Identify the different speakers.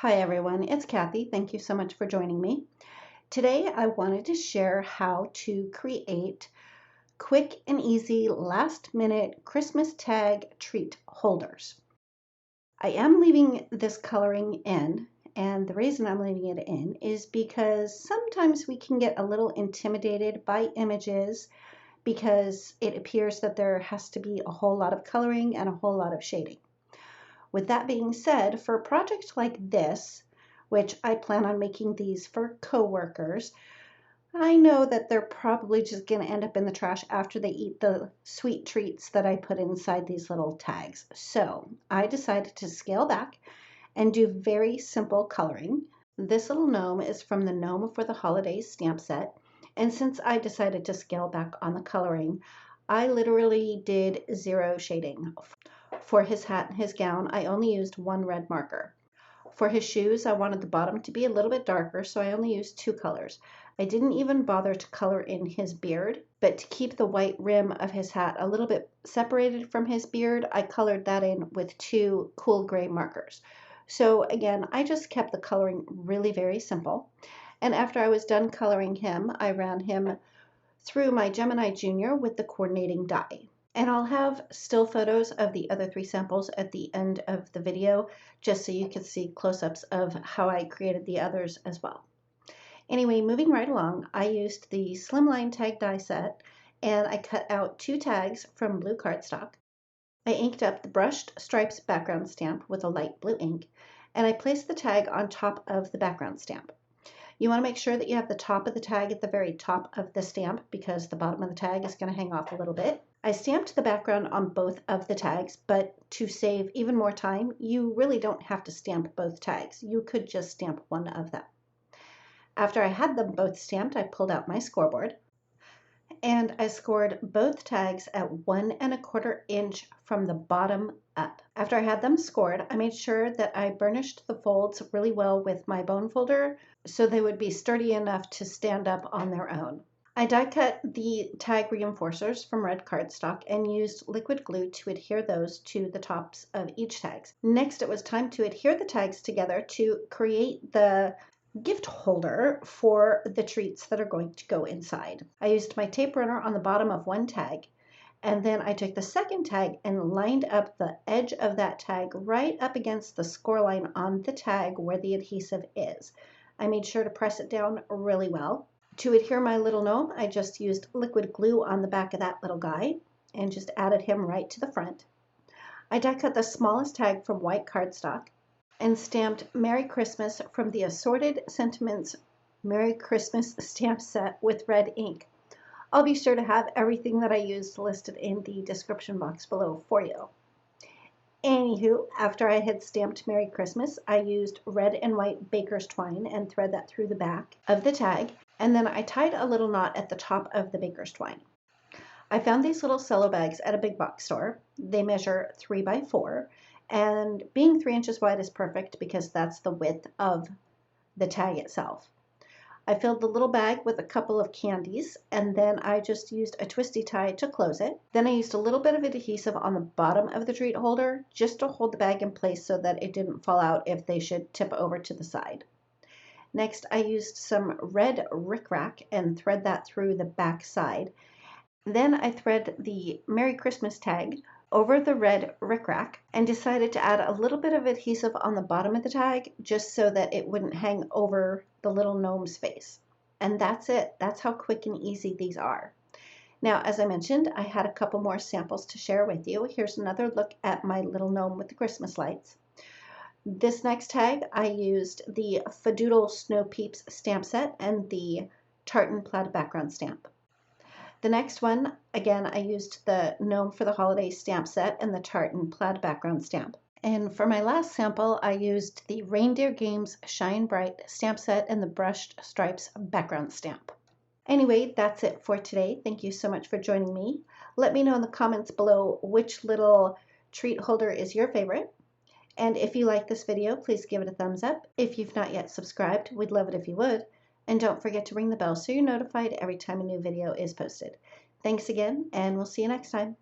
Speaker 1: Hi everyone, it's Kathy. Thank you so much for joining me. Today I wanted to share how to create quick and easy last minute Christmas tag treat holders. I am leaving this coloring in, and the reason I'm leaving it in is because sometimes we can get a little intimidated by images because it appears that there has to be a whole lot of coloring and a whole lot of shading. With that being said, for a project like this, which I plan on making these for coworkers, I know that they're probably just going to end up in the trash after they eat the sweet treats that I put inside these little tags. So I decided to scale back and do very simple coloring. This little gnome is from the Gnome for the Holidays stamp set. And since I decided to scale back on the coloring, I literally did zero shading. For his hat and his gown, I only used one red marker. For his shoes, I wanted the bottom to be a little bit darker, so I only used two colors. I didn't even bother to color in his beard, but to keep the white rim of his hat a little bit separated from his beard, I colored that in with two cool gray markers. So again, I just kept the coloring really very simple. And after I was done coloring him, I ran him through my Gemini Junior with the coordinating die. And I'll have still photos of the other three samples at the end of the video, just so you can see close-ups of how I created the others as well. Anyway, moving right along, I used the Slimline tag die set, and I cut out two tags from blue cardstock. I inked up the brushed stripes background stamp with a light blue ink, and I placed the tag on top of the background stamp. You want to make sure that you have the top of the tag at the very top of the stamp because the bottom of the tag is going to hang off a little bit. I stamped the background on both of the tags, but to save even more time, you really don't have to stamp both tags. You could just stamp one of them. After I had them both stamped, I pulled out my scoreboard and I scored both tags at 1 1/4 inch from the bottom up. After I had them scored, I made sure that I burnished the folds really well with my bone folder so they would be sturdy enough to stand up on their own. I die cut the tag reinforcers from red cardstock and used liquid glue to adhere those to the tops of each tags. Next, it was time to adhere the tags together to create the gift holder for the treats that are going to go inside. I used my tape runner on the bottom of one tag, and then I took the second tag and lined up the edge of that tag right up against the score line on the tag where the adhesive is. I made sure to press it down really well. To adhere my little gnome, I just used liquid glue on the back of that little guy and just added him right to the front. I die cut the smallest tag from white cardstock and stamped Merry Christmas from the Assorted Sentiments Merry Christmas stamp set with red ink. I'll be sure to have everything that I used listed in the description box below for you. Anywho, after I had stamped Merry Christmas, I used red and white baker's twine and thread that through the back of the tag, and then I tied a little knot at the top of the baker's twine. I found these little cello bags at a big box store. They measure 3 by 4, and being 3 inches wide is perfect because that's the width of the tag itself. I filled the little bag with a couple of candies, and then I just used a twisty tie to close it. Then I used a little bit of adhesive on the bottom of the treat holder just to hold the bag in place so that it didn't fall out if they should tip over to the side. Next, I used some red rickrack and thread that through the back side. Then I thread the Merry Christmas tag over the red rickrack and decided to add a little bit of adhesive on the bottom of the tag just so that it wouldn't hang over the little gnome's face. And that's it. That's how quick and easy these are. Now, as I mentioned, I had a couple more samples to share with you. Here's another look at my little gnome with the Christmas lights. This next tag, I used the Fadoodle Snow Peeps stamp set and the Tartan Plaid background stamp. The next one, again, I used the Gnome for the Holidays stamp set and the Tartan Plaid background stamp. And for my last sample, I used the Reindeer Games Shine Bright stamp set and the Brushed Stripes background stamp. Anyway, that's it for today. Thank you so much for joining me. Let me know in the comments below which little treat holder is your favorite. And if you like this video, please give it a thumbs up. If you've not yet subscribed, we'd love it if you would. And don't forget to ring the bell so you're notified every time a new video is posted. Thanks again, and we'll see you next time.